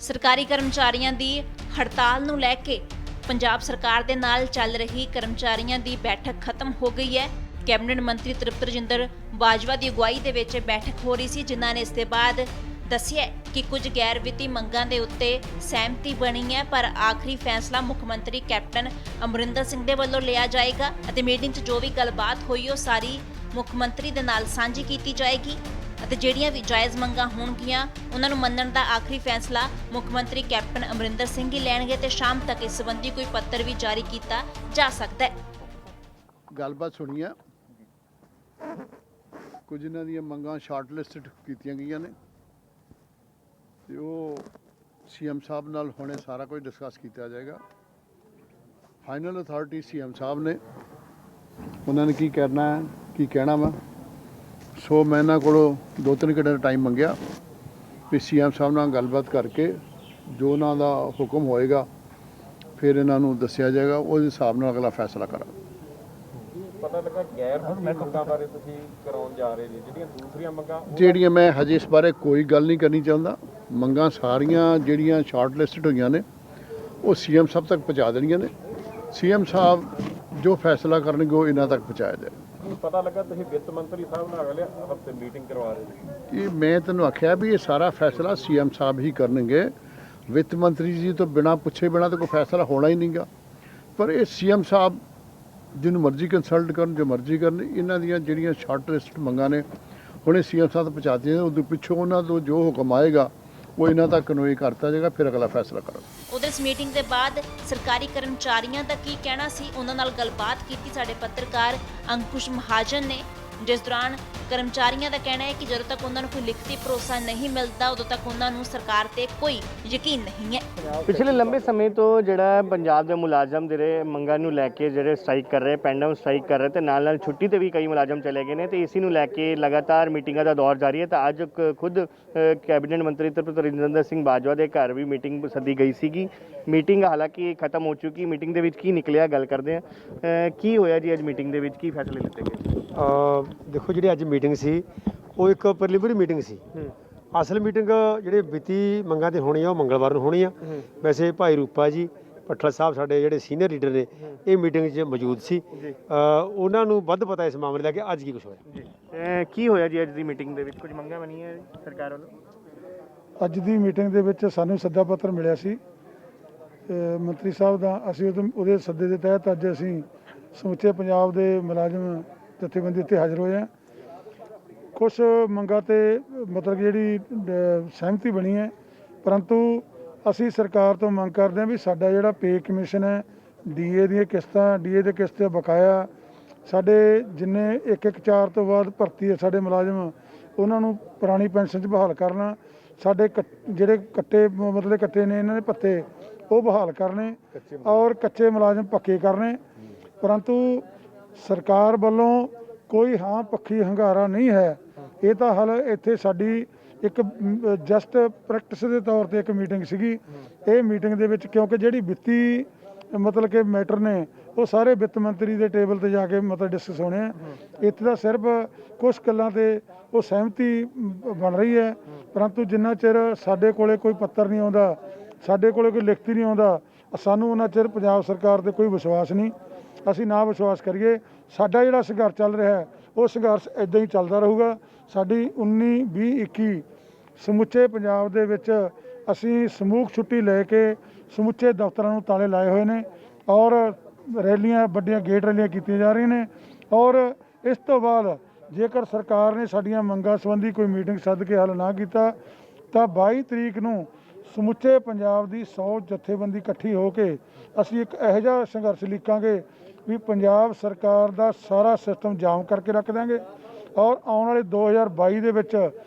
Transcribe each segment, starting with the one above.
ਸਰਕਾਰੀ ਕਰਮਚਾਰੀਆਂ ਦੀ ਹੜਤਾਲ ਨੂੰ ਲੈ ਕੇ ਪੰਜਾਬ ਸਰਕਾਰ ਦੇ ਨਾਲ ਚੱਲ ਰਹੀ ਕਰਮਚਾਰੀਆਂ ਦੀ ਬੈਠਕ ਖਤਮ ਹੋ ਗਈ ਹੈ। ਕੈਬਨਿਟ ਮੰਤਰੀ ਤ੍ਰਿਪਤ ਰਜਿੰਦਰ ਬਾਜਵਾ ਦੀ ਅਗਵਾਈ ਦੇ ਵਿੱਚ ਬੈਠਕ ਹੋ ਰਹੀ ਸੀ, ਜਿਨ੍ਹਾਂ ਨੇ ਇਸ ਦੇ ਬਾਅਦ ਦੱਸਿਆ ਕਿ ਕੁਝ ਗੈਰ ਵਿੱਤੀ ਮੰਗਾਂ ਦੇ ਉੱਤੇ ਸਹਿਮਤੀ ਬਣੀ ਹੈ, ਪਰ ਆਖਰੀ ਫੈਸਲਾ ਮੁੱਖ ਮੰਤਰੀ ਕੈਪਟਨ ਅਮਰਿੰਦਰ ਸਿੰਘ ਦੇ ਵੱਲੋਂ ਲਿਆ ਜਾਏਗਾ ਅਤੇ ਮੀਟਿੰਗ 'ਚ ਜੋ ਵੀ ਗੱਲਬਾਤ ਹੋਈ ਉਹ ਸਾਰੀ ਮੁੱਖ ਮੰਤਰੀ ਦੇ ਨਾਲ ਸਾਂਝੀ ਕੀਤੀ ਜਾਏਗੀ ਅਤੇ ਜਿਹੜੀਆਂ ਵੀ ਜਾਇਜ਼ ਮੰਗਾਂ ਹੋਣਗੀਆਂ ਉਹਨਾਂ ਨੂੰ ਮੰਨਣ ਦਾ ਆਖਰੀ ਫੈਸਲਾ ਮੁੱਖ ਮੰਤਰੀ ਕੈਪਟਨ ਅਮਰਿੰਦਰ ਸਿੰਘ ਹੀ ਲੈਣਗੇ ਤੇ ਸ਼ਾਮ ਤੱਕ ਇਸ ਸੰਬੰਧੀ ਕੋਈ ਪੱਤਰ ਵੀ ਜਾਰੀ ਕੀਤਾ ਜਾ ਸਕਦਾ ਹੈ। ਗੱਲਬਾਤ ਸੁਣੀ ਆ, ਕੁਝ ਇਹਨਾਂ ਦੀਆਂ ਮੰਗਾਂ ਸ਼ਾਰਟ ਲਿਸਟ ਕੀਤੀਆਂ ਗਈਆਂ ਨੇ ਤੇ ਉਹ ਸੀਐਮ ਸਾਹਿਬ ਨਾਲ ਹੁਣੇ ਸਾਰਾ ਕੁਝ ਡਿਸਕਸ ਕੀਤਾ ਜਾਏਗਾ। ਫਾਈਨਲ ਅਥਾਰਟੀ ਸੀਐਮ ਸਾਹਿਬ ਨੇ, ਉਹਨਾਂ ਨੇ ਕੀ ਕਰਨਾ ਹੈ ਕੀ ਕਹਿਣਾ ਵਾ। ਸੋ ਮੈਂ ਇਹਨਾਂ ਕੋਲੋਂ 2-3 ਘੰਟੇ ਦਾ ਟਾਈਮ ਮੰਗਿਆ ਵੀ ਸੀਐਮ ਸਾਹਿਬ ਨਾਲ ਗੱਲਬਾਤ ਕਰਕੇ ਜੋ ਉਹਨਾਂ ਦਾ ਹੁਕਮ ਹੋਏਗਾ ਫਿਰ ਇਹਨਾਂ ਨੂੰ ਦੱਸਿਆ ਜਾਏਗਾ, ਉਹਦੇ ਹਿਸਾਬ ਨਾਲ ਅਗਲਾ ਫੈਸਲਾ ਕਰਾਂਗੇ। ਪਤਾ ਲੱਗਾ ਗੈਰ ਮੰਗਾਂ ਬਾਰੇ ਤੁਸੀਂ ਕਰਾਉਣ ਜਾ ਰਹੇ ਨੇ, ਜਿਹੜੀਆਂ ਦੂਸਰੀਆਂ ਮੰਗਾਂ ਜਿਹੜੀਆਂ ਮੈਂ ਹਜੇ ਇਸ ਬਾਰੇ ਕੋਈ ਗੱਲ ਨਹੀਂ ਕਰਨੀ ਚਾਹੁੰਦਾ। ਮੰਗਾਂ ਸਾਰੀਆਂ ਜਿਹੜੀਆਂ ਸ਼ਾਰਟ ਲਿਸਟਡ ਹੋਈਆਂ ਨੇ ਉਹ ਸੀਐਮ ਸਾਹਿਬ ਤੱਕ ਪਹੁੰਚਾ ਦੇਣੀਆਂ ਨੇ। ਸੀਐਮ ਸਾਹਿਬ ਜੋ ਫੈਸਲਾ ਕਰਨਗੇ ਉਹ ਇਹਨਾਂ ਤੱਕ ਪਹੁੰਚਾਇਆ ਜਾਏ। ਪਤਾ ਲੱਗਾ ਤੁਸੀਂ ਵਿੱਤ ਮੰਤਰੀ ਸਾਹਿਬ ਨਾਲ ਅਗਲੇ ਹਫ਼ਤੇ ਮੀਟਿੰਗ ਕਰਵਾ ਰਹੇ ਨੇ। ਇਹ ਮੈਂ ਤੈਨੂੰ ਆਖਿਆ ਵੀ ਇਹ ਸਾਰਾ ਫੈਸਲਾ ਸੀਐਮ ਸਾਹਿਬ ਹੀ ਕਰਨਗੇ। ਵਿੱਤ ਮੰਤਰੀ ਜੀ ਤੋਂ ਬਿਨਾਂ ਪੁੱਛੇ ਬਿਨਾਂ ਤਾਂ ਕੋਈ ਫੈਸਲਾ ਹੋਣਾ ਹੀ ਨਹੀਂਗਾ। ਪਰ ਇਹ ਸੀਐਮ ਸਾਹਿਬ ਜਿਹਨੂੰ ਮਰਜ਼ੀ ਕੰਸਲਟ ਕਰਨ, ਜੋ ਮਰਜ਼ੀ ਕਰਨ, ਇਹਨਾਂ ਦੀਆਂ ਜਿਹੜੀਆਂ ਸ਼ਾਰਟ ਲਿਸਟ ਮੰਗਾਂ ਨੇ ਹੁਣੇ ਸੀਐਮ ਸਾਹਿਬ ਤੱਕ ਪਹੁੰਚਾ ਦਿੱਤੀਆਂ। ਉਦੋਂ ਪਿੱਛੋਂ ਉਹਨਾਂ ਤੋਂ ਜੋ ਹੁਕਮ ਆਏਗਾ ਉਹ ਇਹਨਾਂ ਤੱਕ ਕਨਵੇ ਕਰਤਾ ਜਾਏਗਾ, ਫਿਰ ਅਗਲਾ ਫੈਸਲਾ ਕਰਾਂਗੇ। ਉਧਰ ਇਸ ਮੀਟਿੰਗ ਦੇ ਬਾਅਦ ਸਰਕਾਰੀ ਕਰਮਚਾਰੀਆਂ ਦਾ ਕੀ ਕਹਿਣਾ ਸੀ, ਉਹਨਾਂ ਨਾਲ ਗੱਲਬਾਤ ਕੀਤੀ ਸਾਡੇ ਪੱਤਰਕਾਰ ਅੰਕੁਸ਼ ਮਹਾਜਨ ਨੇ, ਜਿਸ ਦੌਰਾਨ ਕਰਮਚਾਰੀਆਂ ਦਾ ਕਹਿਣਾ ਹੈ ਕਿ ਜਦੋਂ ਤੱਕ ਉਹਨਾਂ ਨੂੰ ਕੋਈ ਲਿਖਤੀ ਭਰੋਸਾ ਨਹੀਂ ਮਿਲਦਾ ਉਦੋਂ ਤੱਕ ਉਹਨਾਂ ਨੂੰ ਸਰਕਾਰ ਤੇ ਕੋਈ ਯਕੀਨ ਨਹੀਂ ਹੈ। ਪਿਛਲੇ ਲੰਬੇ ਸਮੇਂ ਤੋਂ ਜਿਹੜਾ ਪੰਜਾਬ ਦੇ ਮੁਲਾਜ਼ਮ ਜਿਹੜੇ ਮੰਗਾਂ ਨੂੰ ਲੈ ਕੇ ਜਿਹੜੇ ਸਟ੍ਰਾਈਕ ਕਰ ਰਹੇ, ਪੈਂਡਮ ਸਟ੍ਰਾਈਕ ਕਰ ਰਹੇ ਤੇ ਨਾਲ ਛੁੱਟੀ ਤੇ ਵੀ ਕਈ ਮੁਲਾਜ਼ਮ ਚਲੇ ਗਏ ਨੇ ਤੇ ਇਸੇ ਨੂੰ ਲੈ ਕੇ ਲਗਾਤਾਰ ਮੀਟਿੰਗਾਂ ਦਾ ਦੌਰ ਜਾਰੀ ਹੈ। ਤਾਂ ਅੱਜ ਖੁਦ ਕੈਬਨਿਟ ਮੰਤਰੀ ਤ੍ਰਿਪਤ ਰਜਿੰਦਰ ਸਿੰਘ ਬਾਜਵਾ ਦੇ ਘਰ ਵੀ ਮੀਟਿੰਗ ਸੱਦੀ ਗਈ ਸੀਗੀ। ਮੀਟਿੰਗ ਹਾਲਾਂਕਿ ਖਤਮ ਹੋ ਚੁੱਕੀ। ਮੀਟਿੰਗ ਦੇ ਵਿੱਚ ਕੀ ਨਿਕਲਿਆ ਗੱਲ ਕਰਦੇ ਹਾਂ। ਕੀ ਹੋਇਆ ਜੀ ਅੱਜ ਮੀਟਿੰਗ ਦੇ ਵਿੱਚ, ਕੀ ਫੈਸਲੇ ਲਿੱਤੇ ਗਏ? ਦੇਖੋ, ਜਿਹੜੀ ਅੱਜ ਮੀਟਿੰਗ ਸੀ ਉਹ ਇੱਕ ਪ੍ਰੀਲਿਮਿਨਰੀ ਮੀਟਿੰਗ ਸੀ। ਅਸਲ ਮੀਟਿੰਗ ਜਿਹੜੇ ਵਿੱਤੀ ਮੰਗਾਂ ਤੇ ਹੋਣੀ ਆ ਉਹ ਮੰਗਲਵਾਰ ਨੂੰ ਹੋਣੀ ਆ। ਵੈਸੇ ਭਾਈ ਰੂਪਾ ਜੀ ਪੱਠਲ ਸਾਹਿਬ ਸਾਡੇ ਜਿਹੜੇ ਸੀਨੀਅਰ ਲੀਡਰ ਨੇ ਇਹ ਮੀਟਿੰਗ 'ਚ ਮੌਜੂਦ ਸੀ। ਉਹਨਾਂ ਨੂੰ ਵੱਧ ਪਤਾ ਇਸ ਮਾਮਲੇ ਦਾ ਕਿ ਅੱਜ ਕੀ ਕੁਛ ਹੋਇਆ। ਕੀ ਹੋਇਆ ਜੀ ਅੱਜ ਦੀ ਮੀਟਿੰਗ ਦੇ ਵਿੱਚ? ਕੁਝ ਮੰਗਾਂ ਬਣੀਆਂ ਸਰਕਾਰ ਵੱਲੋਂ? ਅੱਜ ਦੀ ਮੀਟਿੰਗ ਦੇ ਵਿੱਚ ਸਾਨੂੰ ਸੱਦਾ ਪੱਤਰ ਮਿਲਿਆ ਸੀ ਮੰਤਰੀ ਸਾਹਿਬ ਦਾ। ਅਸੀਂ ਉਹਦੇ ਸੱਦੇ ਦੇ ਤਹਿਤ ਅੱਜ ਅਸੀਂ ਸਮੁੱਚੇ ਪੰਜਾਬ ਦੇ ਮੁਲਾਜ਼ਮ ਜਥੇਬੰਦੀ ਉੱਤੇ ਹਾਜ਼ਰ ਹੋਏ ਹਾਂ। ਕੁਛ ਮੰਗਾਂ 'ਤੇ ਮਤਲਬ ਜਿਹੜੀ ਸਹਿਮਤੀ ਬਣੀ ਹੈ, ਪਰੰਤੂ ਅਸੀਂ ਸਰਕਾਰ ਤੋਂ ਮੰਗ ਕਰਦੇ ਹਾਂ ਵੀ ਸਾਡਾ ਜਿਹੜਾ ਪੇ ਕਮਿਸ਼ਨ ਹੈ, ਡੀਏ ਦੀਆਂ ਕਿਸ਼ਤਾਂ, ਡੀਏ ਦੇ ਕਿਸ਼ਤ ਬਕਾਇਆ, ਸਾਡੇ ਜਿੰਨੇ 1-1-4 ਤੋਂ ਬਾਅਦ ਭਰਤੀ ਹੈ ਸਾਡੇ ਮੁਲਾਜ਼ਮ, ਉਹਨਾਂ ਨੂੰ ਪੁਰਾਣੀ ਪੈਨਸ਼ਨ 'ਚ ਬਹਾਲ ਕਰਨਾ। ਸਾਡੇ ਜਿਹੜੇ ਕੱਟੇ ਨੇ ਇਹਨਾਂ ਦੇ ਭੱਤੇ ਉਹ ਬਹਾਲ ਕਰਨੇ ਔਰ ਕੱਚੇ ਮੁਲਾਜ਼ਮ ਪੱਕੇ ਕਰਨੇ। ਪਰੰਤੂ ਸਰਕਾਰ ਵੱਲੋਂ ਕੋਈ ਹਾਂ ਪੱਖੀ ਹੰਗਾਰਾ ਨਹੀਂ ਹੈ। ਇਹ ਤਾਂ ਹਾਲ ਇੱਥੇ ਸਾਡੀ ਇੱਕ ਜਸਟ ਪ੍ਰੈਕਟਿਸ ਦੇ ਤੌਰ ਤੇ ਇੱਕ ਮੀਟਿੰਗ ਸੀਗੀ। ਇਹ ਮੀਟਿੰਗ ਦੇ ਵਿੱਚ ਕਿਉਂਕਿ ਜਿਹੜੀ ਵਿੱਤੀ ਮਤਲਬ ਕਿ ਮੈਟਰ ਨੇ ਉਹ ਸਾਰੇ ਵਿੱਤ ਮੰਤਰੀ ਦੇ ਟੇਬਲ ਤੇ ਜਾ ਕੇ ਮਤਲਬ ਡਿਸਕਸ ਹੋਣੇ ਆ। ਇੱਥੇ ਤਾਂ ਸਿਰਫ ਕੁਛ ਗੱਲਾਂ ਤੇ ਉਹ ਸਹਿਮਤੀ ਬਣ ਰਹੀ ਹੈ, ਪਰੰਤੂ ਜਿੰਨਾ ਚਿਰ ਸਾਡੇ ਕੋਲੇ ਕੋਈ ਪੱਤਰ ਨਹੀਂ ਆਉਂਦਾ, ਸਾਡੇ ਕੋਲੇ ਕੋਈ ਲਿਖਤੀ ਨਹੀਂ ਆਉਂਦਾ, ਸਾਨੂੰ ਉਹਨਾਂ ਚਿਰ ਪੰਜਾਬ ਸਰਕਾਰ ਤੇ ਕੋਈ ਵਿਸ਼ਵਾਸ ਨਹੀਂ। ਅਸੀਂ ਨਾ ਵਿਸ਼ਵਾਸ ਕਰੀਏ। ਸਾਡਾ ਜਿਹੜਾ ਸੰਘਰਸ਼ ਚੱਲ ਰਿਹਾ ਹੈ ਉਹ ਸੰਘਰਸ਼ ਇੱਦਾਂ ਹੀ ਚੱਲਦਾ ਰਹੂਗਾ। ਸਾਡੀ 19-20-21 ਸਮੁੱਚੇ ਪੰਜਾਬ ਦੇ ਵਿੱਚ ਅਸੀਂ ਸਮੂਹ ਛੁੱਟੀ ਲੈ ਕੇ ਸਮੁੱਚੇ ਦਫ਼ਤਰਾਂ ਨੂੰ ਤਾਲੇ ਲਾਏ ਹੋਏ ਨੇ ਔਰ ਰੈਲੀਆਂ, ਵੱਡੀਆਂ ਗੇਟ ਰੈਲੀਆਂ ਕੀਤੀਆਂ ਜਾ ਰਹੀਆਂ ਨੇ। ਔਰ ਇਸ ਤੋਂ ਬਾਅਦ ਜੇਕਰ ਸਰਕਾਰ ਨੇ ਸਾਡੀਆਂ ਮੰਗਾਂ ਸੰਬੰਧੀ ਕੋਈ ਮੀਟਿੰਗ ਸੱਦ ਕੇ ਹੱਲ ਨਾ ਕੀਤਾ ਤਾਂ 22 ਤਰੀਕ ਨੂੰ ਸਮੁੱਚੇ ਪੰਜਾਬ ਦੀ 100 ਜਥੇਬੰਦੀ ਇਕੱਠੀ ਹੋ ਕੇ ਅਸੀਂ ਇੱਕ ਇਹੋ ਜਿਹਾ ਸੰਘਰਸ਼ ਲਿਖਾਂਗੇ ਵੀ ਪੰਜਾਬ ਸਰਕਾਰ ਦਾ ਸਾਰਾ ਸਿਸਟਮ ਜਾਮ ਕਰਕੇ ਰੱਖ ਦਾਂਗੇ ਔਰ ਆਉਣ ਵਾਲੇ 2022 ਦੇ ਵਿੱਚ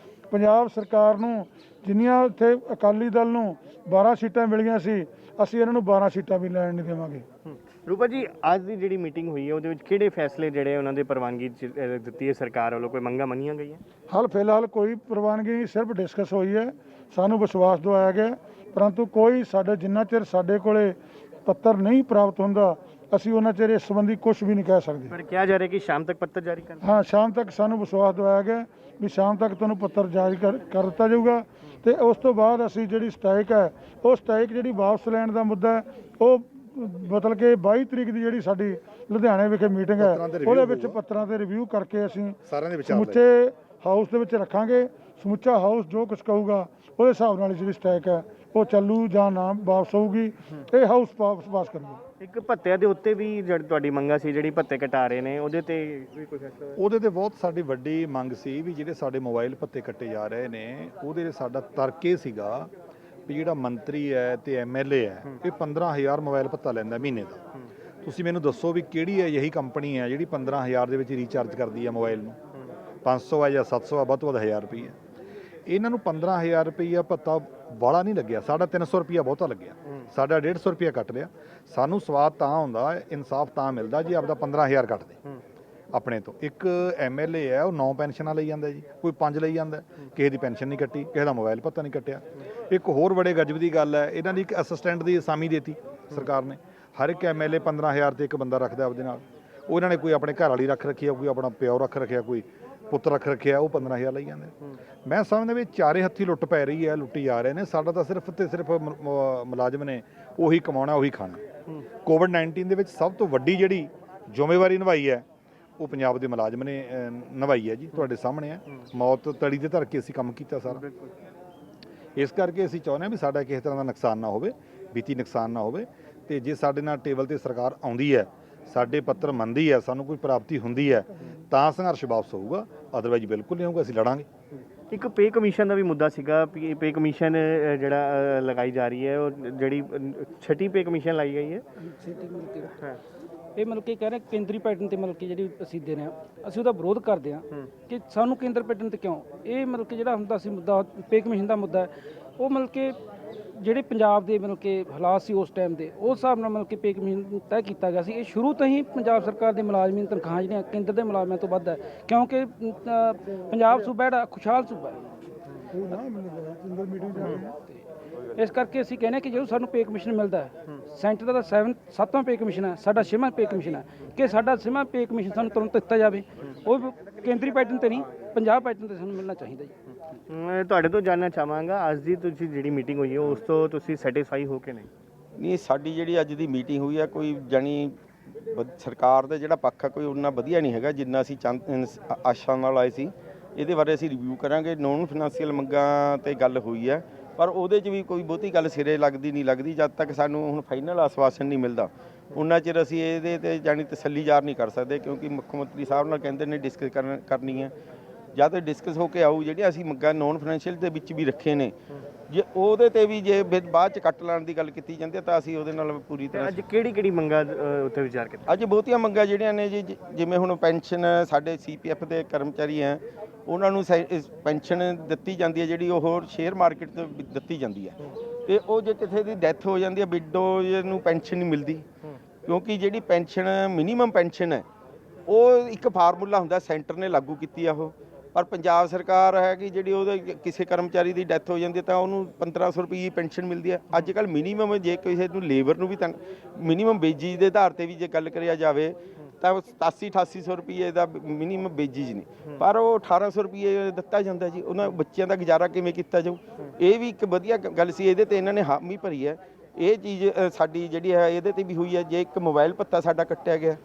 ਪੰਜਾਬ ਸਰਕਾਰ ਨੂੰ ਜਿੰਨੀਆਂ ਇੱਥੇ ਅਕਾਲੀ ਦਲ ਨੂੰ 12 ਸੀਟਾਂ ਮਿਲੀਆਂ ਸੀ, ਅਸੀਂ ਇਹਨਾਂ ਨੂੰ 12 ਸੀਟਾਂ ਵੀ ਲੈਣ ਨਹੀਂ ਦੇਵਾਂਗੇ। ਰੂਪਾ ਜੀ, ਅੱਜ ਦੀ ਜਿਹੜੀ ਮੀਟਿੰਗ ਹੋਈ ਹੈ ਉਹਦੇ ਵਿੱਚ ਕਿਹੜੇ ਫੈਸਲੇ ਜਿਹੜੇ ਉਹਨਾਂ ਦੇ ਪ੍ਰਵਾਨਗੀ ਦਿੱਤੀ ਹੈ ਸਰਕਾਰ ਵੱਲੋਂ? ਕੋਈ ਮੰਗਾਂ ਮੰਨੀਆਂ ਗਈਆਂ? ਹਾਲ ਫਿਲਹਾਲ ਕੋਈ ਪ੍ਰਵਾਨਗੀ ਨਹੀਂ, ਸਿਰਫ ਡਿਸਕਸ ਹੋਈ ਹੈ। ਸਾਨੂੰ ਵਿਸ਼ਵਾਸ ਦਿਵਾਇਆ ਗਿਆ, ਪਰੰਤੂ ਕੋਈ ਸਾਡੇ ਜਿੰਨਾ ਚਿਰ ਸਾਡੇ ਕੋਲੇ ਪੱਤਰ ਨਹੀਂ ਪ੍ਰਾਪਤ ਹੁੰਦਾ ਅਸੀਂ ਉਹਨਾਂ ਚਿਰ ਇਸ ਸੰਬੰਧੀ ਕੁਝ ਵੀ ਨਹੀਂ ਕਹਿ ਸਕਦੇ। ਪਰ ਕਿਹਾ ਜਾ ਰਿਹਾ ਕਿ ਸ਼ਾਮ ਤੱਕ ਪੱਤਰ ਜਾਰੀ ਕਰ ਹਾਂ, ਸ਼ਾਮ ਤੱਕ ਸਾਨੂੰ ਵਿਸ਼ਵਾਸ ਦਿਵਾਇਆ ਗਿਆ ਵੀ ਸ਼ਾਮ ਤੱਕ ਤੁਹਾਨੂੰ ਪੱਤਰ ਜਾਰੀ ਕਰ ਦਿੱਤਾ ਜਾਊਗਾ ਤੇ ਉਸ ਤੋਂ ਬਾਅਦ ਅਸੀਂ ਜਿਹੜੀ ਸਟ੍ਰਾਈਕ ਹੈ ਉਹ ਸਟ੍ਰਾਈਕ ਜਿਹੜੀ ਵਾਪਸ ਲੈਣ ਦਾ ਮੁੱਦਾ ਹੈ ਉਹ ਮਤਲਬ ਕਿ 22 ਤਰੀਕ ਦੀ ਜਿਹੜੀ ਸਾਡੀ ਲੁਧਿਆਣੇ ਵਿਖੇ ਮੀਟਿੰਗ ਹੈ ਉਹਦੇ ਵਿੱਚ ਪੱਤਰਾਂ ਤੇ ਰਿਵਿਊ ਕਰਕੇ ਅਸੀਂ ਸਮੁੱਚੇ ਹਾਊਸ ਦੇ ਵਿੱਚ ਰੱਖਾਂਗੇ। ਸਮੁੱਚਾ ਹਾਊਸ ਜੋ ਕੁਝ ਕਹੂਗਾ ਉਹਦੇ ਹਿਸਾਬ ਨਾਲ ਜਿਹੜੀ ਸਟ੍ਰਾਈਕ ਹੈ ਉਹ ਚੱਲੂ ਜਾਂ ਨਾ ਵਾਪਸ ਹੋਊਗੀ, ਇਹ ਹਾਊਸ ਪਾਸ ਕਰੂਗਾ। ਇੱਕ ਭੱਤਿਆਂ ਦੇ ਉੱਤੇ ਵੀ ਜਿਹੜੀ ਤੁਹਾਡੀ ਮੰਗਾ ਸੀ, ਜਿਹੜੀ ਭੱਤੇ ਘਟਾ ਰਹੇ ਨੇ, ਉਹਦੇ ਤੇ ਵੀ ਕੋਈ ਫੈਸਲਾ ਹੋਇਆ? ਉਹਦੇ ਤੇ ਬਹੁਤ ਸਾਡੀ ਵੱਡੀ ਮੰਗ ਸੀ ਵੀ ਜਿਹੜੇ ਸਾਡੇ ਮੋਬਾਈਲ ਭੱਤੇ ਕੱਟੇ ਜਾ ਰਹੇ ਨੇ, ਉਹਦੇ ਸਾਡਾ ਤਰਕ ਇਹ ਸੀਗਾ ਵੀ ਜਿਹੜਾ ਮੰਤਰੀ ਹੈ ਤੇ ਐਮਐਲਏ ਹੈ ਇਹ 15,000 ਮੋਬਾਈਲ ਭੱਤਾ ਲੈਂਦਾ ਮਹੀਨੇ ਦਾ। ਤੁਸੀਂ ਮੈਨੂੰ ਦੱਸੋ ਵੀ ਕਿਹੜੀ ਹੈ ਇਹੀ ਕੰਪਨੀ ਹੈ ਜਿਹੜੀ 15,000 ਦੇ ਵਿੱਚ ਰੀਚਾਰਜ ਕਰਦੀ ਹੈ ਮੋਬਾਈਲ ਨੂੰ? 500 ਹੈ ਜਾਂ 700 ਹੈ, ਵੱਧ ਤੋਂ ਵੱਧ 1000 ਰੁਪਏ। ਇਹਨਾਂ ਨੂੰ 15,000 ਰੁਪਈਆ ਭੱਤਾ ਬਾਹਲਾ ਨਹੀਂ ਲੱਗਿਆ, ਸਾਡਾ 300 ਰੁਪਈਆ ਬਹੁਤਾ ਲੱਗਿਆ, ਸਾਡਾ 150 ਰੁਪਈਆ ਕੱਟ ਲਿਆ। ਸਾਨੂੰ ਸਵਾਦ ਤਾਂ ਹੁੰਦਾ, ਇਨਸਾਫ ਤਾਂ ਮਿਲਦਾ ਜੀ ਆਪਦਾ 15,000 ਕੱਟ ਦੇ ਆਪਣੇ ਤੋਂ। ਇੱਕ ਐਮਐਲਏ ਹੈ ਉਹ 9 ਪੈਨਸ਼ਨਾਂ ਲਈ ਜਾਂਦਾ ਜੀ, ਕੋਈ 5 ਲਈ ਜਾਂਦਾ, ਕਿਸੇ ਦੀ ਪੈਨਸ਼ਨ ਨਹੀਂ ਕੱਟੀ, ਕਿਸੇ ਦਾ ਮੋਬਾਈਲ ਭੱਤਾ ਨਹੀਂ ਕੱਟਿਆ। ਇੱਕ ਹੋਰ ਬੜੇ ਗਜਬ ਦੀ ਗੱਲ ਹੈ, ਇਹਨਾਂ ਦੀ ਇੱਕ ਅਸਿਸਟੈਂਟ ਦੀ ਅਸਾਮੀ ਦੇਤੀ ਸਰਕਾਰ ਨੇ। ਹਰ ਇੱਕ ਐਮਐਲਏ 15,000 ਤੇ ਇੱਕ ਬੰਦਾ ਰੱਖਦਾ ਆਪਦੇ ਨਾਲ। ਉਹ ਇਹਨਾਂ ਨੇ ਕੋਈ ਆਪਣੇ ਘਰ ਵਾਲੀ ਰੱਖ ਰੱਖੀ ਆ, ਕੋਈ ਆਪਣਾ ਪਿਓ ਰੱਖ ਰੱਖਿਆ, ਕੋਈ ਪੁੱਤ ਰੱਖ ਰੱਖਿਆ, ਉਹ 15,000 ਲਈ ਜਾਂਦੇ। ਮੈਂ ਸਮਝਦਾ ਵੀ ਚਾਰੇ ਹੱਥੀ ਲੁੱਟ ਪੈ ਰਹੀ ਹੈ, ਲੁੱਟੀ ਜਾ ਰਹੇ ਨੇ। ਸਾਡਾ ਤਾਂ ਸਿਰਫ ਤੇ ਸਿਰਫ ਮੁਲਾਜ਼ਮ ਨੇ ਉਹੀ ਕਮਾਉਣਾ, ਉਹੀ ਖਾਣਾ। ਕੋਵਿਡ-19 ਦੇ ਵਿੱਚ ਸਭ ਤੋਂ ਵੱਡੀ ਜਿਹੜੀ ਜ਼ਿੰਮੇਵਾਰੀ ਨਿਭਾਈ ਹੈ ਉਹ ਪੰਜਾਬ ਦੇ ਮੁਲਾਜ਼ਮ ਨੇ ਨਿਭਾਈ ਹੈ ਜੀ, ਤੁਹਾਡੇ ਸਾਹਮਣੇ ਹੈ। ਮੌਤ ਤੜੀ ਤੇ ਧਰ ਕੇ ਅਸੀਂ ਕੰਮ ਕੀਤਾ ਸਾਰਾ। ਇਸ ਕਰਕੇ ਅਸੀਂ ਚਾਹੁੰਦੇ ਹਾਂ ਵੀ ਸਾਡਾ ਕਿਸੇ ਤਰ੍ਹਾਂ ਦਾ ਨੁਕਸਾਨ ਨਾ ਹੋਵੇ, ਵਿੱਤੀ ਨੁਕਸਾਨ ਨਾ ਹੋਵੇ। ਤੇ ਜੇ ਸਾਡੇ ਨਾਲ ਟੇਬਲ ਤੇ ਸਰਕਾਰ ਆਉਂਦੀ ਹੈ, ਸਾਡੇ ਪੱਤਰ ਮੰਨਦੀ ਹੈ, ਸਾਨੂੰ ਕੋਈ ਪ੍ਰਾਪਤੀ ਹੁੰਦੀ ਹੈ ਤਾਂ ਸੰਘਰਸ਼ ਵਾਪਸ ਹੋਊਗਾ, ਅਦਰਵਾਈਜ਼ ਬਿਲਕੁਲ ਨਹੀਂ ਹੋਊਗਾ, ਅਸੀਂ ਲੜਾਂਗੇ। ਇੱਕ ਪੇ ਕਮਿਸ਼ਨ ਦਾ ਵੀ ਮੁੱਦਾ ਸੀਗਾ, ਪੇ ਕਮਿਸ਼ਨ ਜਿਹੜਾ ਲਗਾਈ ਜਾ ਰਹੀ ਹੈ, ਉਹ ਜਿਹੜੀ 6 ਪੇ ਕਮਿਸ਼ਨ ਲਾਈ ਗਈ ਹੈ, ਇਹ ਮਤਲਬ ਕਿ ਕਹਿ ਰਹੇ ਕੇਂਦਰੀ ਪੈਟਰਨ ਤੇ ਮਤਲਬ ਕਿ ਜਿਹੜੀ ਅਸੀਂ ਦੇ ਰਹੇ ਹਾਂ, ਅਸੀਂ ਉਹਦਾ ਵਿਰੋਧ ਕਰਦੇ ਹਾਂ ਕਿ ਸਾਨੂੰ ਕੇਂਦਰ ਪੈਟਰਨ ਤੇ ਕਿਉਂ। ਇਹ ਮਤਲਬ ਕਿ ਜਿਹੜਾ ਹੁੰਦਾ ਸੀ ਮੁੱਦਾ ਪੇ ਕਮਿਸ਼ਨ ਦਾ ਮੁੱਦਾ ਹੈ, ਉਹ ਮਤਲਬ ਕਿ ਜਿਹੜੇ ਪੰਜਾਬ ਦੇ ਮਤਲਬ ਕਿ ਹਾਲਾਤ ਸੀ ਉਸ ਟਾਈਮ ਦੇ, ਉਸ ਹਿਸਾਬ ਨਾਲ ਮਤਲਬ ਕਿ ਪੇ ਕਮਿਸ਼ਨ ਤੈਅ ਕੀਤਾ ਗਿਆ ਸੀ। ਇਹ ਸ਼ੁਰੂ ਤੋਂ ਹੀ ਪੰਜਾਬ ਸਰਕਾਰ ਦੇ ਮੁਲਾਜ਼ਮਾਂ ਦੀਆਂ ਤਨਖਾਹਾਂ ਜਿਹੜੀਆਂ ਕੇਂਦਰ ਦੇ ਮੁਲਾਜ਼ਮਾਂ ਤੋਂ ਵੱਧ ਹੈ, ਕਿਉਂਕਿ ਪੰਜਾਬ ਸੂਬਾ ਜਿਹੜਾ ਖੁਸ਼ਹਾਲ ਸੂਬਾ ਹੈ। ਇਸ ਕਰਕੇ ਅਸੀਂ ਕਹਿੰਦੇ ਕਿ ਜਦੋਂ ਸਾਨੂੰ ਪੇ ਕਮਿਸ਼ਨ ਮਿਲਦਾ ਹੈ, ਸੈਂਟਰ ਦਾ 7ਵਾਂ ਪੇ ਕਮਿਸ਼ਨ ਹੈ, ਸਾਡਾ 6ਵਾਂ ਪੇ ਕਮਿਸ਼ਨ ਹੈ, ਕਿ ਸਾਡਾ 6ਵਾਂ ਪੇ ਕਮਿਸ਼ਨ ਸਾਨੂੰ ਤੁਰੰਤ ਦਿੱਤਾ ਜਾਵੇ। ਉਹ ਕੇਂਦਰੀ ਪੈਟਰਨ ਤੇ ਨਹੀਂ, ਪੰਜਾਬ ਪੈਟਰਨ ਤੇ ਸਾਨੂੰ ਮਿਲਣਾ ਚਾਹੀਦਾ ਜੀ। ਮੈਂ ਤੁਹਾਡੇ ਤੋਂ ਜਾਣਨਾ ਚਾਹਾਂਗਾ, ਅੱਜ ਦੀ ਤੁਸੀਂ ਜਿਹੜੀ ਮੀਟਿੰਗ ਹੋਈ ਹੈ ਉਸ ਤੋਂ ਤੁਸੀਂ ਸੈਟੀਸਫਾਈ ਹੋ ਕੇ ਨਹੀਂ? ਨਹੀਂ, ਸਾਡੀ ਜਿਹੜੀ ਅੱਜ ਦੀ ਮੀਟਿੰਗ ਹੋਈ ਹੈ ਕੋਈ ਜਾਣੀ ਸਰਕਾਰ ਦਾ ਜਿਹੜਾ ਪੱਖ ਹੈ ਕੋਈ ਉਨਾ ਵਧੀਆ ਨਹੀਂ ਹੈਗਾ ਜਿੰਨਾ ਅਸੀਂ ਆਸ਼ਾ ਨਾਲ ਆਏ ਸੀ। ਇਹਦੇ ਬਾਰੇ ਅਸੀਂ ਰਿਵਿਊ ਕਰਾਂਗੇ। ਨੋਨ ਫਾਈਨੈਂਸ਼ੀਅਲ ਮੰਗਾਂ ਤੇ ਗੱਲ ਹੋਈ ਹੈ, ਪਰ ਉਹਦੇ 'ਚ ਵੀ ਕੋਈ ਬਹੁਤੀ ਗੱਲ ਸਿਰੇ ਲੱਗਦੀ ਜਦ ਤੱਕ ਸਾਨੂੰ ਹੁਣ ਫਾਈਨਲ ਆਸ਼ਵਾਸਨ ਨਹੀਂ ਮਿਲਦਾ ਉਹਨਾਂ ਚਿਰ ਅਸੀਂ ਇਹਦੇ ਤੇ ਜਾਣੀ ਤਸੱਲੀ ਜ਼ਾਹਰ ਨਹੀਂ ਕਰ ਸਕਦੇ, ਕਿਉਂਕਿ ਮੁੱਖ ਮੰਤਰੀ ਸਾਹਿਬ ਨਾਲ ਕਹਿੰਦੇ ਨੇ ਡਿਸਕਸ ਕਰਨੀ ਹੈ। ਜਾਂ ਤਾਂ ਡਿਸਕਸ ਹੋ ਕੇ ਆਊ, ਜਿਹੜੀਆਂ ਅਸੀਂ ਮੰਗਾਂ ਨੋਨ ਫਾਈਨੈਂਸ਼ੀਅਲ ਦੇ ਵਿੱਚ ਵੀ ਰੱਖੇ ਨੇ, ਜੇ ਉਹਦੇ ਤੇ ਵੀ ਜੇ ਬਾਅਦ 'ਚ ਕੱਟ ਲਾਉਣ ਦੀ ਗੱਲ ਕੀਤੀ ਜਾਂਦੀ ਹੈ ਤਾਂ ਅਸੀਂ ਉਹਦੇ ਨਾਲ ਪੂਰੀ ਤਰ੍ਹਾਂ। ਅੱਜ ਕਿਹੜੀ ਮੰਗਾਂ ਉੱਤੇ ਵਿਚਾਰ ਕੀਤਾ? ਅੱਜ ਬਹੁਤੀਆਂ ਮੰਗਾਂ ਜਿਹੜੀਆਂ ਨੇ ਜੀ, ਜਿਵੇਂ ਹੁਣ ਪੈਨਸ਼ਨ ਸਾਡੇ CPF ਦੇ ਕਰਮਚਾਰੀ ਹੈ ਉਹਨਾਂ ਨੂੰ ਪੈਨਸ਼ਨ ਦਿੱਤੀ ਜਾਂਦੀ ਹੈ, ਜਿਹੜੀ ਉਹ ਸ਼ੇਅਰ ਮਾਰਕੀਟ ਤੋਂ ਦਿੱਤੀ ਜਾਂਦੀ ਹੈ, ਤੇ ਉਹ ਜੇ ਕਿਸੇ ਦੀ ਡੈਥ ਹੋ ਜਾਂਦੀ ਹੈ ਵਿਡੋ ਨੂੰ ਪੈਨਸ਼ਨ ਨਹੀਂ ਮਿਲਦੀ, ਕਿਉਂਕਿ ਜਿਹੜੀ ਪੈਨਸ਼ਨ ਮਿਨੀਮਮ ਪੈਨਸ਼ਨ ਹੈ ਉਹ ਇੱਕ ਫਾਰਮੂਲਾ ਹੁੰਦਾ ਸੈਂਟਰ ਨੇ ਲਾਗੂ ਕੀਤੀ ਆ ਉਹ, ਪਰ ਪੰਜਾਬ ਸਰਕਾਰ ਹੈ ਕਿ ਜਿਹੜੀ ਉਹਦੇ ਕਿਸੇ ਕਰਮਚਾਰੀ ਦੀ ਡੈਥ ਹੋ ਜਾਂਦੀ ਤਾਂ ਉਹਨੂੰ 1500 ਰੁਪਏ ਪੈਨਸ਼ਨ ਮਿਲਦੀ ਹੈ। ਅੱਜ ਕੱਲ੍ਹ ਮਿਨੀਮਮ ਜੇ ਕਿਸੇ ਨੂੰ ਲੇਬਰ ਨੂੰ ਵੀ ਤਾਂ ਮਿਨੀਮਮ ਵੇਜਿਸ ਦੇ ਆਧਾਰ ਤੇ ਵੀ ਜੇ ਗੱਲ ਕਰਿਆ ਜਾਵੇ ਤਾਂ 87-8800 ਰੁਪਏ ਦਾ ਮਿਨੀਮਮ ਵੇਜਿਸ ਨੇ, ਪਰ ਉਹ 1800 ਰੁਪਏ ਦਿੱਤਾ ਜਾਂਦਾ ਜੀ। ਉਹਨਾਂ ਬੱਚਿਆਂ ਦਾ ਗੁਜ਼ਾਰਾ ਕਿਵੇਂ ਕੀਤਾ ਜਾਊ? ਇਹ ਵੀ ਇੱਕ ਵਧੀਆ ਗੱਲ ਸੀ, ਇਹਦੇ ਤੇ ਇਹਨਾਂ ਨੇ ਹਾਮੀ ਭਰੀ ਹੈ। ਇਹ ਚੀਜ਼ ਸਾਡੀ ਜਿਹੜੀ ਹੈ ਇਹਦੇ ਤੇ ਵੀ ਹੋਈ ਹੈ। ਜੇ ਇੱਕ ਮੋਬਾਈਲ ਭੱਤਾ ਸਾਡਾ ਕੱਟਿਆ ਗਿਆ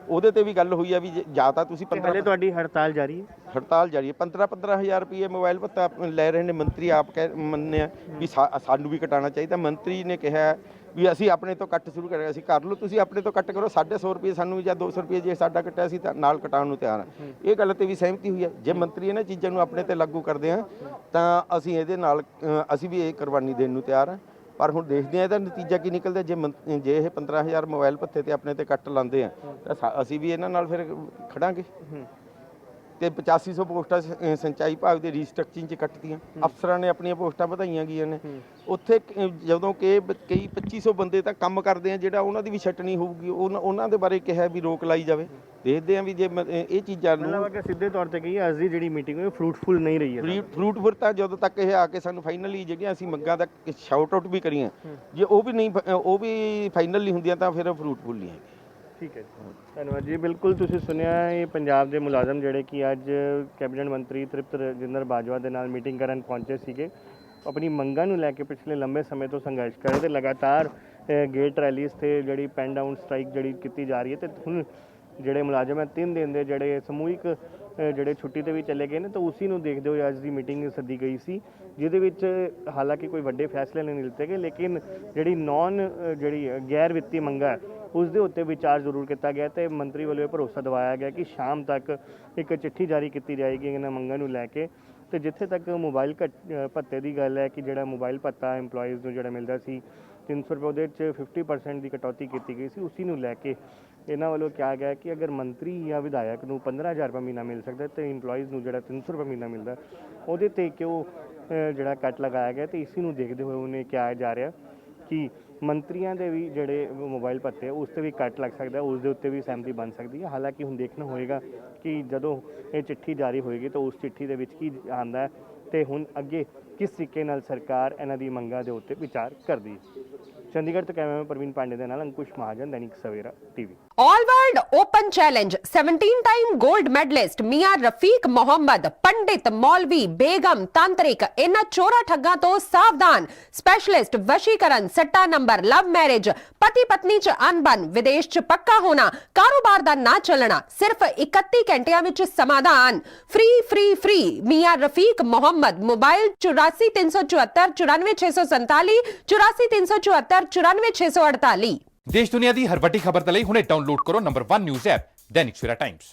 ਉਹਦੇ ਤੇ ਵੀ ਗੱਲ ਹੋਈ ਹੈ ਵੀ ਜਾਂ ਤਾਂ ਤੁਸੀਂ 15 ਤੁਹਾਡੀ ਹੜਤਾਲ ਜਾਰੀ ਹੈ? ਹੜਤਾਲ ਜਾਰੀ ਹੈ। 15,000 ਰੁਪਏ ਮੋਬਾਈਲ ਭੱਤਾ ਲੈ ਰਹੇ ਨੇ। ਮੰਤਰੀ ਆਪ ਮੰਨਿਆ ਵੀ ਸਾਨੂੰ ਵੀ ਕਟਾਉਣਾ ਚਾਹੀਦਾ। ਮੰਤਰੀ ਨੇ ਕਿਹਾ ਵੀ ਅਸੀਂ ਆਪਣੇ ਤੋਂ ਕੱਟ ਸ਼ੁਰੂ ਕਰਾਂਗੇ। ਅਸੀਂ ਕਰ ਲਓ, ਤੁਸੀਂ ਆਪਣੇ ਤੋਂ ਕੱਟ ਕਰੋ, 150 ਰੁਪਏ ਸਾਨੂੰ ਜਾਂ 200 ਰੁਪਏ ਜੇ ਸਾਡਾ ਕੱਟਿਆ ਅਸੀਂ ਤਾਂ ਨਾਲ ਕਟਾਉਣ ਨੂੰ ਤਿਆਰ ਹਾਂ। ਇਹ ਗੱਲ ਤੇ ਵੀ ਸਹਿਮਤੀ ਹੋਈ ਹੈ। ਜੇ ਮੰਤਰੀ ਇਹਨਾਂ ਚੀਜ਼ਾਂ ਨੂੰ ਆਪਣੇ ਤੇ ਲਾਗੂ ਕਰਦੇ ਆ ਤਾਂ ਅਸੀਂ ਇਹਦੇ ਨਾਲ ਅਸੀਂ ਵੀ ਇਹ ਕੁਰਬਾਨੀ ਦੇਣ ਨੂੰ ਤਿਆਰ ਹਾਂ। ਪਰ ਹੁਣ ਦੇਖਦੇ ਹਾਂ ਇਹਦਾ ਨਤੀਜਾ ਕੀ ਨਿਕਲਦਾ। ਜੇ ਇਹ 15,000 ਮੋਬਾਈਲ ਭੱਤੇ ਤੇ ਆਪਣੇ ਤੇ ਕੱਟ ਲਾਉਂਦੇ ਆ ਤਾਂ ਅਸੀਂ ਵੀ ਇਹਨਾਂ ਨਾਲ ਫਿਰ ਖੜਾਂਗੇ। ਤੇ 8500 ਪੋਸਟਾਂ ਸਿੰਚਾਈ ਵਿਭਾਗ ਦੇ ਰੀਸਟਰਕਚਰਿੰਗ 'ਚ ਕੱਟਤੀਆਂ। ਅਫਸਰਾਂ ਨੇ ਆਪਣੀਆਂ ਪੋਸਟਾਂ ਵਧਾਈਆਂ ਗਈਆਂ ਨੇ। ਉੱਥੇ ਜਦੋਂ ਕਿ ਕਈ 2500 ਬੰਦੇ ਤਾਂ ਕੰਮ ਕਰਦੇ ਆ, ਜਿਹੜਾ ਉਹਨਾਂ ਦੀ ਵੀ ਛਟਣੀ ਹੋਊਗੀ, ਉਹਨਾਂ ਦੇ ਬਾਰੇ ਕਿਹਾ ਵੀ ਰੋਕ ਲਾਈ ਜਾਵੇ। ਦੇਖਦੇ ਆ ਵੀ ਜੇ ਇਹ ਚੀਜ਼ਾਂ ਨੂੰ ਸਿੱਧੇ ਤੌਰ ਤੇ ਕਹੀ ਅੱਜ ਦੀ ਜਿਹੜੀ ਮੀਟਿੰਗ ਹੋਈ ਫਰੂਟਫੁਲ ਨਹੀਂ ਰਹੀ ਹੈ। ਫਰੂਟਫੁਲ ਤਾਂ ਜਦੋਂ ਤੱਕ ਇਹ ਆ ਕੇ ਸਾਨੂੰ ਫਾਈਨਲੀ ਜਿਹੜੀਆਂ ਅਸੀਂ ਮੰਗਾਂ ਦਾ ਸ਼ਾਊਟ ਆਊਟ ਵੀ ਕਰੀਆਂ, ਜੇ ਉਹ ਵੀ ਨਹੀਂ, ਉਹ ਵੀ ਫਾਈਨਲ ਨਹੀਂ ਹੁੰਦੀਆਂ ਤਾਂ ਫਿਰ ਫਰੂਟਫੁਲ ਨਹੀਂ ਹੈ। ਠੀਕ ਹੈ ਜੀ, ਧੰਨਵਾਦ ਜੀ। ਬਿਲਕੁਲ ਤੁਸੀਂ ਸੁਣਿਆ ਇਹ ਪੰਜਾਬ ਦੇ ਮੁਲਾਜ਼ਮ ਜਿਹੜੇ ਕਿ ਅੱਜ ਕੈਬਨਿਟ ਮੰਤਰੀ ਤ੍ਰਿਪਤ ਰਜਿੰਦਰ ਬਾਜਵਾ ਦੇ ਨਾਲ ਮੀਟਿੰਗ ਕਰਨ ਪਹੁੰਚੇ ਸੀਗੇ, ਆਪਣੀ ਮੰਗਾਂ ਨੂੰ ਲੈ ਕੇ ਪਿਛਲੇ ਲੰਬੇ ਸਮੇਂ ਤੋਂ ਸੰਘਰਸ਼ ਕਰ ਰਹੇ ਤੇ ਲਗਾਤਾਰ ਗੇਟ ਰੈਲੀਜ਼ ਤੇ ਜਿਹੜੀ ਪੈਨ ਡਾਊਨ ਸਟ੍ਰਾਈਕ ਜਿਹੜੀ ਕੀਤੀ ਜਾ ਰਹੀ ਹੈ ਤੇ ਹੁਣ ਜਿਹੜੇ ਮੁਲਾਜ਼ਮ ਹੈ 3 ਦਿਨ ਦੇ ਜਿਹੜੇ ਸਮੂਹਿਕ ਜਿਹੜੇ ਛੁੱਟੀ ਤੇ ਵੀ ਚਲੇ ਗਏ ਨੇ ਤਾਂ ਉਸੇ ਨੂੰ ਦੇਖਦੇ ਹੋਏ ਅੱਜ ਦੀ ਮੀਟਿੰਗ ਸੱਦੀ ਗਈ ਸੀ, ਜਿਹਦੇ ਵਿੱਚ ਹਾਲਾਂਕਿ ਕੋਈ ਵੱਡੇ ਫੈਸਲੇ ਨਹੀਂ ਲਿੱਤੇ ਗਏ, ਲੇਕਿਨ ਜਿਹੜੀ ਗੈਰ ਵਿੱਤੀ ਮੰਗਾਂ ਉਸ ਦੇ ਉੱਤੇ ਵਿਚਾਰ ਜ਼ਰੂਰ ਕੀਤਾ ਗਿਆ ਤੇ ਮੰਤਰੀ ਵੱਲੋਂ ਇਹ ਭਰੋਸਾ ਦਿਵਾਇਆ ਗਿਆ ਕਿ ਸ਼ਾਮ ਤੱਕ ਇੱਕ ਚਿੱਠੀ ਜਾਰੀ ਕੀਤੀ ਜਾਏਗੀ ਇਹਨਾਂ ਮੰਗਾਂ ਨੂੰ ਲੈ ਕੇ। ਤੇ ਜਿੱਥੇ ਤੱਕ ਮੋਬਾਈਲ ਭੱਤੇ ਦੀ ਗੱਲ ਹੈ ਕਿ ਜਿਹੜਾ ਮੋਬਾਈਲ ਭੱਤਾ EMPLOYEES ਨੂੰ ਜਿਹੜਾ ਮਿਲਦਾ ਸੀ 300 ਰੁਪਏ, ਉਹਦੇ 'ਚ 50% ਦੀ ਕਟੌਤੀ ਕੀਤੀ ਗਈ ਸੀ। ਉसी ਨੂੰ ਲੈ ਕੇ ਇਹਨਾਂ ਵੱਲੋਂ ਕਿਹਾ ਗਿਆ ਕਿ ਅਗਰ ਮੰਤਰੀ ਜਾਂ ਵਿਧਾਇਕ ਨੂੰ 15,000 ਰੁਪਏ ਮਹੀਨਾ ਮਿਲ ਸਕਦਾ ਤੇ EMPLOYEES ਨੂੰ ਜਿਹੜਾ 300 ਰੁਪਏ ਮਹੀਨਾ ਮਿਲਦਾ ਉਹਦੇ 'ਤੇ ਕਿਉਂ ਜਿਹੜਾ ਕੱਟ ਲਗਾਇਆ ਗਿਆ। ਤੇ ਇसी ਨੂੰ ਦੇਖਦੇ ਹੋਏ ਉਹਨੇ ਕਿਹਾ ਜਾ ਰਿਹਾ ਕਿ ਮੰਤਰੀਆਂ ਦੇ ਵੀ ਜਿਹੜੇ ਮੋਬਾਈਲ ਭੱਤੇ ਉਸ 'ਤੇ ਵੀ ਕੱਟ ਲੱਗ ਸਕਦਾ, ਉਸ ਦੇ ਉੱਤੇ ਵੀ ਸਹਿਮਤੀ ਬਣ ਸਕਦੀ ਹੈ। ਹਾਲਾਂਕਿ ਹੁਣ ਦੇਖਣਾ ਹੋਏਗਾ ਕਿ ਜਦੋਂ ਇਹ ਚਿੱਠੀ ਜਾਰੀ ਹੋਏਗੀ ਤਾਂ ਉਸ ਚਿੱਠੀ ਦੇ ਵਿੱਚ ਕੀ ਆਉਂਦਾ ਤੇ ਹੁਣ ਅੱਗੇ ਕਿਸ ਤਰੀਕੇ ਨਾਲ ਸਰਕਾਰ ਇਹਨਾਂ ਦੀ ਮੰਗਾਂ ਦੇ ਉੱਤੇ ਵਿਚਾਰ ਕਰਦੀ ਹੈ। ਚੰਡੀਗੜ੍ਹ ਤੋਂ ਕੈਮਰਾਮੈਨ ਪ੍ਰਵੀਨ ਪਾਂਡੇ ਦੇ ਨਾਲ Ankush Mahajan, Dainik Savera TV. All world open challenge 17 time gold medalist Miyan Rafiq Mohammad, पंडित, मौलवी, बेगम, तांत्रिक, इन्हां चोरा ठग्गां तो सावधान। स्पेशलिस्ट वशीकरण, सट्टा नंबर, लव मैरिज, पति पत्नी च अनबन, विदेश च पक्का होना, कारोबार दा ना चलना, सिर्फ 31 घंटियां विच समाधान। फ्री फ्री फ्री मियां रफीक मोहम्मद। मोबाइल 84 374 94 647 84 374 94 648। देश दुनिया की हर वड्डी खबर तले हुणे डाउनलोड करो number 1 news app Dainik Savera times.